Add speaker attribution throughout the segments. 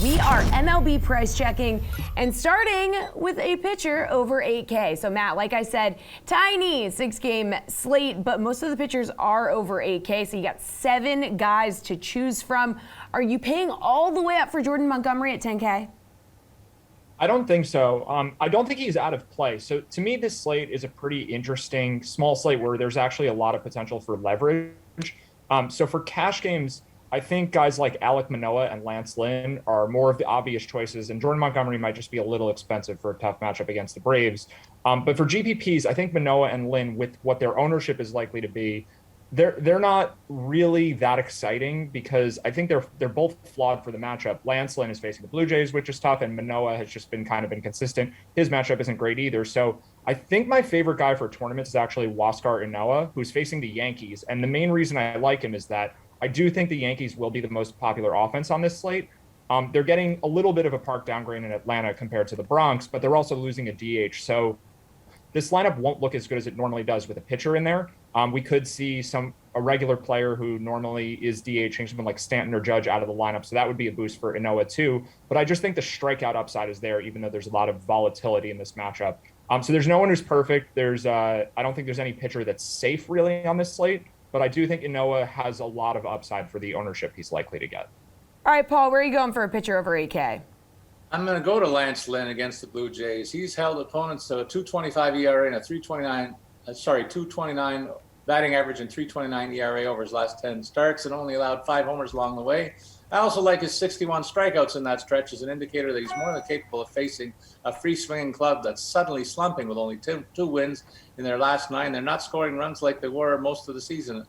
Speaker 1: We are MLB price checking and starting with a pitcher over 8K. So Matt, like I said, tiny 6-game slate, but most of the pitchers are over 8K. So you got 7 guys to choose from. Are you paying all the way up for Jordan Montgomery at 10K?
Speaker 2: I don't think so. I don't think he's out of play. So to me, this slate is a pretty interesting small slate where there's actually a lot of potential for leverage. So for cash games, I think guys like Alek Manoah and Lance Lynn are more of the obvious choices, and Jordan Montgomery might just be a little expensive for a tough matchup against the Braves. But for GPPs, I think Manoah and Lynn, with what their ownership is likely to be, they're not really that exciting because I think they're both flawed for the matchup. Lance Lynn is facing the Blue Jays, which is tough, and Manoah has just been kind of inconsistent. His matchup isn't great either. So I think my favorite guy for tournaments is actually Huascar Ynoa, who's facing the Yankees. And the main reason I like him is that I do think the Yankees will be the most popular offense on this slate. They're getting a little bit of a park downgrade in Atlanta compared to the Bronx, but they're also losing a DH. So this lineup won't look as good as it normally does with a pitcher in there. We could see a regular player who normally is DHing, someone like Stanton or Judge, out of the lineup. So that would be a boost for Ynoa too. But I just think the strikeout upside is there, even though there's a lot of volatility in this matchup. So there's no one who's perfect. I don't think there's any pitcher that's safe really on this slate. But I do think Ynoa has a lot of upside for the ownership he's likely to get.
Speaker 1: All right, Paul, where are you going for a pitcher over 8K?
Speaker 3: I'm going to go to Lance Lynn against the Blue Jays. He's held opponents to a 2.25 ERA and a 2.29 batting average and 3.29 ERA over his last 10 starts, and only allowed 5 homers along the way. I also like his 61 strikeouts in that stretch as an indicator that he's more than capable of facing a free-swinging club that's suddenly slumping with only two wins in their last 9. They're not scoring runs like they were most of the season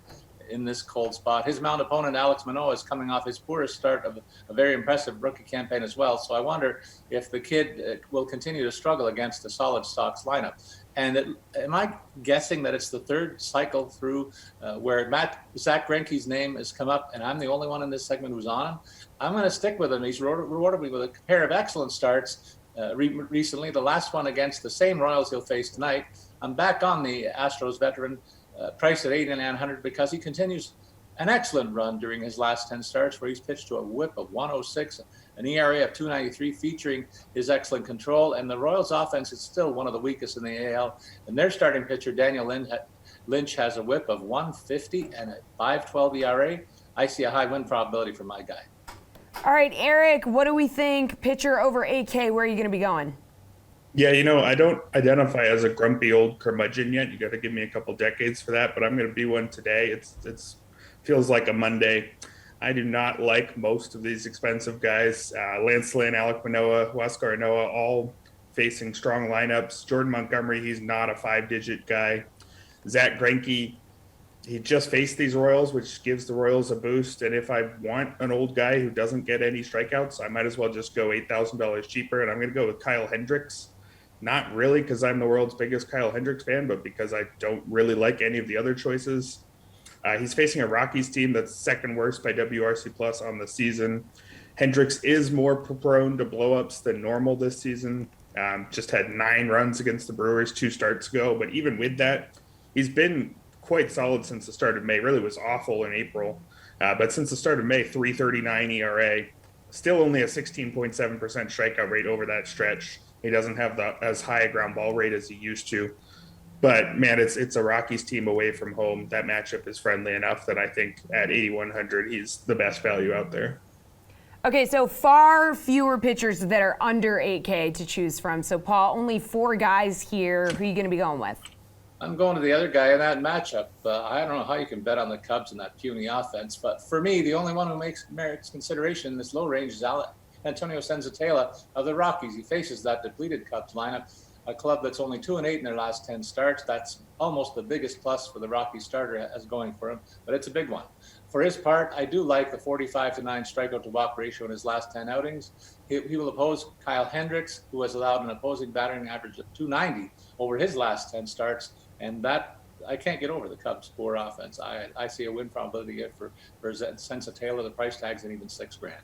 Speaker 3: in this cold spot. His mound opponent, Alek Manoah, is coming off his poorest start of a very impressive rookie campaign as well. So I wonder if the kid will continue to struggle against the solid Sox lineup. And am I guessing that it's the third cycle through where Zach Greinke's name has come up, and I'm the only one in this segment who's on him? I'm going to stick with him. He's rewarded me with a pair of excellent starts recently, the last one against the same Royals he'll face tonight. I'm back on the Astros veteran, priced at 8,900 because he continues an excellent run during his last 10 starts where he's pitched to a whip of 106, an ERA of 2.93 featuring his excellent control. And the Royals offense is still one of the weakest in the AL. And their starting pitcher, Daniel Lynch, has a whip of 150 and a 5.12 ERA. I see a high win probability for my guy.
Speaker 1: All right, Erik, what do we think? Pitcher over 8K, where are you going to be going?
Speaker 4: Yeah, I don't identify as a grumpy old curmudgeon yet. You got to give me a couple decades for that, but I'm going to be one today. It's feels like a Monday. I do not like most of these expensive guys. Lance Lynn, Alek Manoah, Huascar Ynoa, all facing strong lineups. Jordan Montgomery, he's not a 5-digit guy. Zach Greinke, he just faced these Royals, which gives the Royals a boost. And if I want an old guy who doesn't get any strikeouts, I might as well just go $8,000 cheaper. And I'm going to go with Kyle Hendricks. Not really because I'm the world's biggest Kyle Hendricks fan, but because I don't really like any of the other choices. He's facing a Rockies team that's second worst by WRC plus on the season. Hendricks is more prone to blowups than normal this season. Just had 9 runs against the Brewers 2 starts ago. But even with that, he's been quite solid since the start of May. Really was awful in April. But since the start of May, 3.39 ERA. Still only a 16.7% strikeout rate over that stretch. He doesn't have as high a ground ball rate as he used to. But, man, it's a Rockies team away from home. That matchup is friendly enough that I think at 8,100, he's the best value out there.
Speaker 1: Okay, so far fewer pitchers that are under 8K to choose from. So, Paul, only 4 guys here. Who are you going to be going with?
Speaker 3: I'm going to the other guy in that matchup. I don't know how you can bet on the Cubs in that puny offense, but for me, the only one who merits consideration in this low range is Antonio Senzatela of the Rockies. He faces that depleted Cubs lineup, a club that's only 2-8 in their last 10 starts. That's almost the biggest plus for the Rockies starter has going for him, but it's a big one. For his part, I do like the 45-9 strikeout to walk ratio in his last 10 outings. He will oppose Kyle Hendricks, who has allowed an opposing batting average of 290 over his last 10 starts, and that I can't get over the Cubs' poor offense. I see a win probability for Senzatela. The price tag's at even $6,000.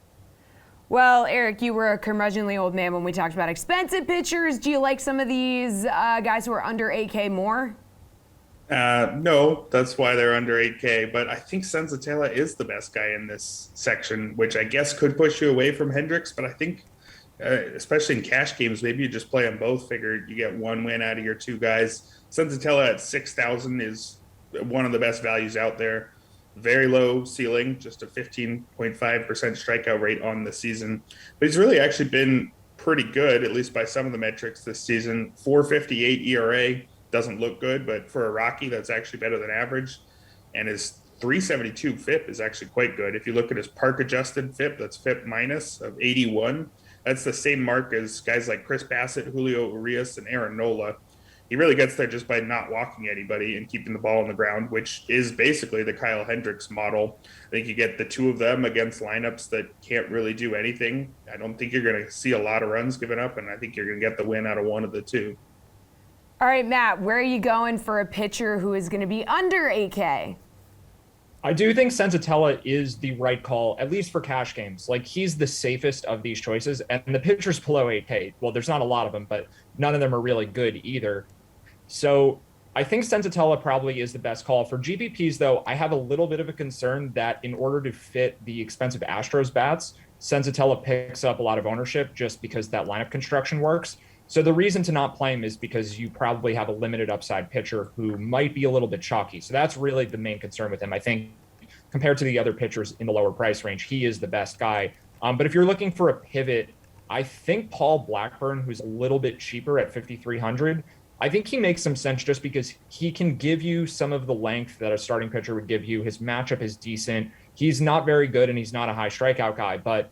Speaker 1: Well, Erik, you were a curmudgeonly old man when we talked about expensive pitchers. Do you like some of these guys who are under 8K more?
Speaker 4: No, that's why they're under 8K. But I think Senzatella is the best guy in this section, which I guess could push you away from Hendricks. But I think, especially in cash games, maybe you just play them both. Figure you get one win out of your two guys. Senzatella at 6,000 is one of the best values out there. Very low ceiling, just a 15.5% strikeout rate on the season. But he's really actually been pretty good, at least by some of the metrics this season. 4.58 ERA doesn't look good, but for a Rocky, that's actually better than average. And his 372 FIP is actually quite good. If you look at his park adjusted FIP, that's FIP minus of 81. That's the same mark as guys like Chris Bassett, Julio Urias, and Aaron Nola. He really gets there just by not walking anybody and keeping the ball on the ground, which is basically the Kyle Hendricks model. I think you get the two of them against lineups that can't really do anything. I don't think you're going to see a lot of runs given up, and I think you're going to get the win out of one of the two.
Speaker 1: All right, Matt, where are you going for a pitcher who is going to be under 8K?
Speaker 2: I do think Senzatella is the right call, at least for cash games. Like, he's the safest of these choices, and the pitchers below 8K, well, there's not a lot of them, but none of them are really good either. So I think Senzatella probably is the best call. For GPPs, though, I have a little bit of a concern that in order to fit the expensive Astros bats, Senzatella picks up a lot of ownership just because that lineup construction works. So the reason to not play him is because you probably have a limited upside pitcher who might be a little bit chalky. So that's really the main concern with him. I think compared to the other pitchers in the lower price range, he is the best guy. But if you're looking for a pivot, I think Paul Blackburn, who's a little bit cheaper at 5,300, I think he makes some sense just because he can give you some of the length that a starting pitcher would give you. His matchup is decent. He's not very good and he's not a high strikeout guy, but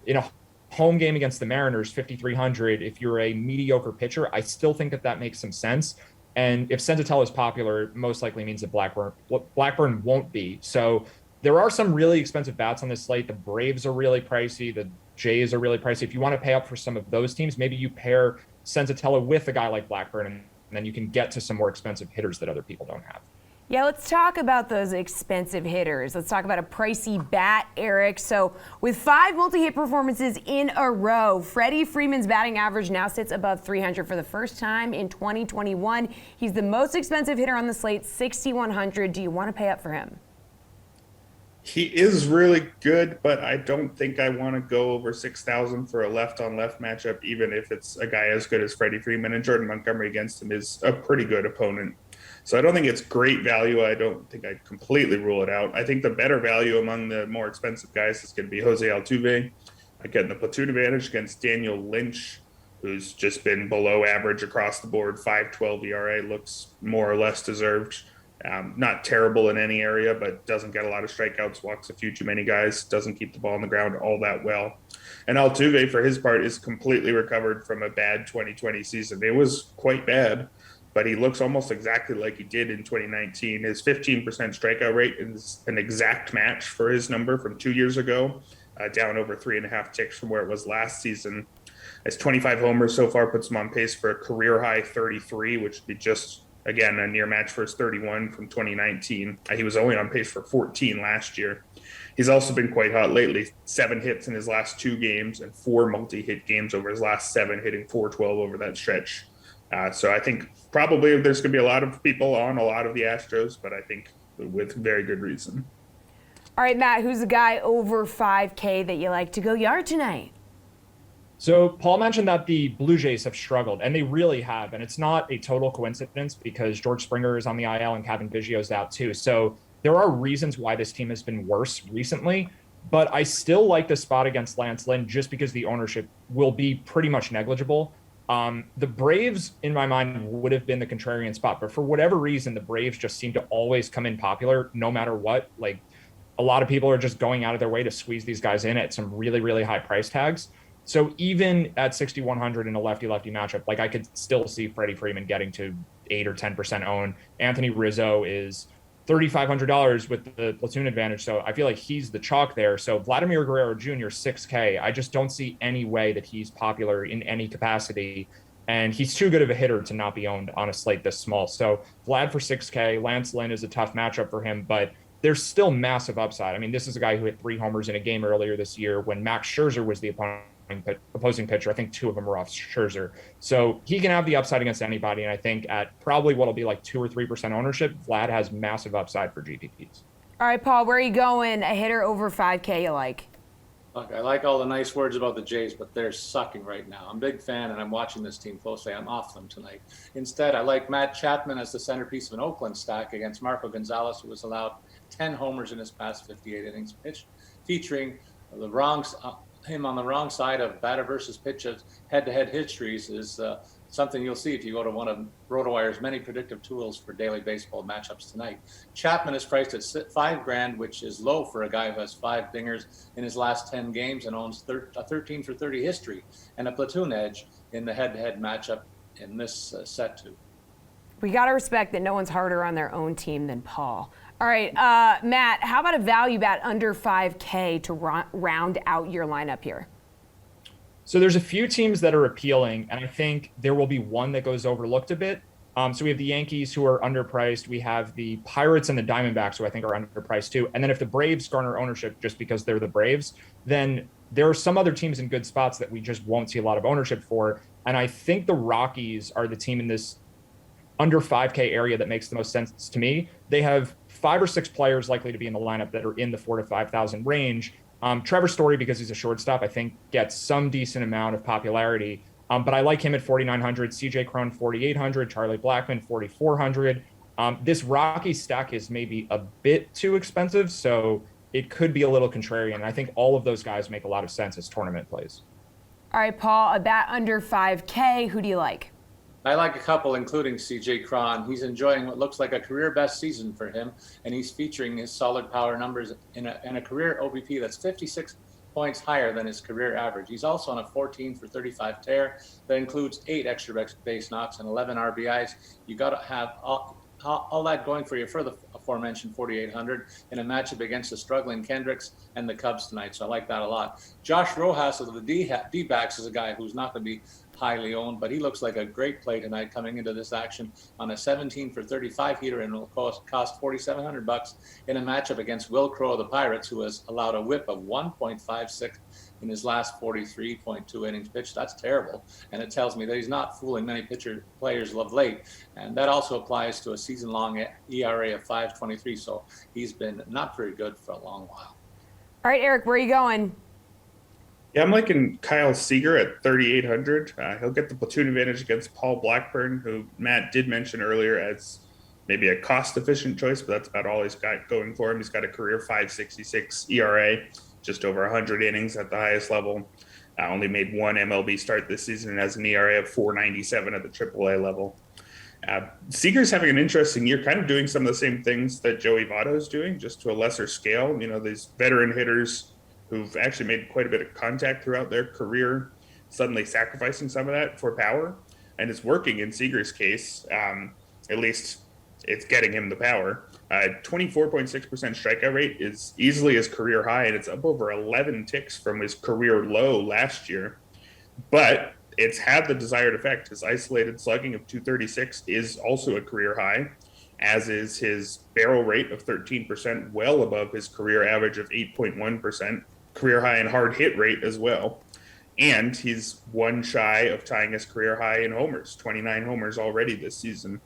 Speaker 2: in a home game against the Mariners, 5,300, if you're a mediocre pitcher, I still think that makes some sense. And if Senzatella is popular, it most likely means that Blackburn won't be. So there are some really expensive bats on this slate. The Braves are really pricey. The Jays are really pricey. If you want to pay up for some of those teams, maybe you pair Senzatella with a guy like Blackburn, and then you can get to some more expensive hitters that other people don't have.
Speaker 1: Yeah, let's talk about those expensive hitters. Let's talk about a pricey bat, Erik. So with 5 multi-hit performances in a row, Freddie Freeman's batting average now sits above 300 for the first time in 2021. He's the most expensive hitter on the slate, 6,100. Do you want to pay up for him?
Speaker 4: He is really good, but I don't think I want to go over 6,000 for a left-on-left matchup, even if it's a guy as good as Freddie Freeman. And Jordan Montgomery against him is a pretty good opponent. So I don't think it's great value. I don't think I'd completely rule it out. I think the better value among the more expensive guys is going to be Jose Altuve. Getting the platoon advantage against Daniel Lynch, who's just been below average across the board. 5.12 ERA looks more or less deserved. Not terrible in any area, but doesn't get a lot of strikeouts, walks a few too many guys, doesn't keep the ball on the ground all that well. And Altuve, for his part, is completely recovered from a bad 2020 season. It was quite bad, but he looks almost exactly like he did in 2019. His 15% strikeout rate is an exact match for his number from 2 years ago, down over 3.5 ticks from where it was last season. His 25 homers so far puts him on pace for a career high 33, which would be just, again, a near match for his 31 from 2019. He was only on pace for 14 last year. He's also been quite hot lately. 7 hits in his last 2 games and 4 multi-hit games over his last 7, hitting 412 over that stretch. So I think probably there's going to be a lot of people on a lot of the Astros, but I think with very good reason.
Speaker 1: All right, Matt, who's the guy over 5K that you like to go yard tonight?
Speaker 2: So Paul mentioned that the Blue Jays have struggled, and they really have. And it's not a total coincidence because George Springer is on the IL and Kevin Biggio's out too. So there are reasons why this team has been worse recently, but I still like the spot against Lance Lynn just because the ownership will be pretty much negligible. The Braves, in my mind, would have been the contrarian spot, but for whatever reason, the Braves just seem to always come in popular no matter what. Like, a lot of people are just going out of their way to squeeze these guys in at some really, really high price tags. So even at 6,100 in a lefty-lefty matchup, like, I could still see Freddie Freeman getting to 8 or 10% own. Anthony Rizzo is $3,500 with the platoon advantage. So I feel like he's the chalk there. So Vladimir Guerrero Jr., 6K. I just don't see any way that he's popular in any capacity. And he's too good of a hitter to not be owned on a slate this small. So Vlad for 6K. Lance Lynn is a tough matchup for him, but there's still massive upside. I mean, this is a guy who hit 3 homers in a game earlier this year when Max Scherzer was the opposing pitcher. I think 2 of them were off Scherzer. So he can have the upside against anybody. And I think at probably what'll be like 2 or 3% ownership, Vlad has massive upside for GPPs.
Speaker 1: All right, Paul, where are you going? A hitter over 5K you like?
Speaker 3: Look, I like all the nice words about the Jays, but they're sucking right now. I'm a big fan, and I'm watching this team closely. I'm off them tonight. Instead, I like Matt Chapman as the centerpiece of an Oakland stack against Marco Gonzalez, who was allowed 10 homers in his past 58 innings pitched, featuring him on the wrong side of batter versus pitcher head-to-head histories is something you'll see if you go to one of Rotowire's many predictive tools for daily baseball matchups tonight. Chapman is priced at $5,000, which is low for a guy who has 5 dingers in his last 10 games and owns a 13 for 30 history and a platoon edge in the head-to-head matchup in this set too.
Speaker 1: We got to respect that no one's harder on their own team than Paul. All right, Matt, how about a value bet under 5K to round out your lineup here?
Speaker 2: So there's a few teams that are appealing, and I think there will be one that goes overlooked a bit. So we have the Yankees, who are underpriced. We have the Pirates and the Diamondbacks, who I think are underpriced too. And then if the Braves garner ownership just because they're the Braves, then there are some other teams in good spots that we just won't see a lot of ownership for. And I think the Rockies are the team in this under 5K area that makes the most sense to me. They have 5 or 6 players likely to be in the lineup that are in the 4,000 to 5,000 range. Trevor Story, because he's a shortstop, I think gets some decent amount of popularity. But I like him at 4,900, CJ Cron 4,800, Charlie Blackmon 4,400. This Rocky stack is maybe a bit too expensive, so it could be a little contrarian. I think all of those guys make a lot of sense as tournament plays.
Speaker 1: All right, Paul, a bat under 5K. Who do you like?
Speaker 3: I like a couple, including CJ Cron. He's enjoying what looks like a career best season for him, and he's featuring his solid power numbers in a career OBP that's 56 points higher than his career average. He's also on a 14 for 35 tear that includes 8 extra base knocks and 11 RBIs. You got to have all that going for you for the aforementioned 4,800 in a matchup against the struggling Kendricks and the Cubs tonight. So I like that a lot. Josh Rojas of the D-backs is a guy who's not going to be highly owned, but he looks like a great play tonight coming into this action on a 17 for 35 heater and will cost $4,700 in a matchup against Will Crowe of the Pirates, who has allowed a whip of 1.56 in his last 43.2 innings pitched. That's terrible, and it tells me that he's not fooling many players of late, and that also applies to a season-long ERA of 5.23, so he's been not very good for a long while.
Speaker 1: All right, Erik, where are you going?
Speaker 4: Yeah, I'm liking Kyle Seager at 3,800. He'll get the platoon advantage against Paul Blackburn, who Matt did mention earlier as maybe a cost-efficient choice, but that's about all he's got going for him. He's got a career 5.66 ERA, just over 100 innings at the highest level. Only made 1 MLB start this season and has an ERA of 4.97 at the AAA level. Seager's having an interesting year, kind of doing some of the same things that Joey Votto's doing, just to a lesser scale. You know, these veteran hitters who've actually made quite a bit of contact throughout their career, suddenly sacrificing some of that for power. And it's working in Seager's case. At least it's getting him the power. 24.6% strikeout rate is easily his career high, and it's up over 11 ticks from his career low last year. But it's had the desired effect. His isolated slugging of 236 is also a career high, as is his barrel rate of 13%, well above his career average of 8.1%, career high in hard hit rate as well. And he's 1 shy of tying his career high in homers, 29 homers already this season.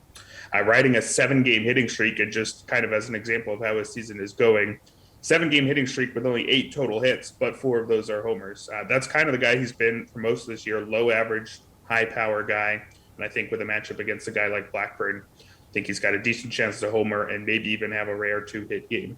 Speaker 4: Riding a 7-game hitting streak, and just kind of as an example of how his season is going, 7-game hitting streak with only 8 total hits, but 4 of those are homers. That's kind of the guy he's been for most of this year, low average, high power guy. And I think with a matchup against a guy like Blackburn, I think he's got a decent chance to homer and maybe even have a rare 2-hit game.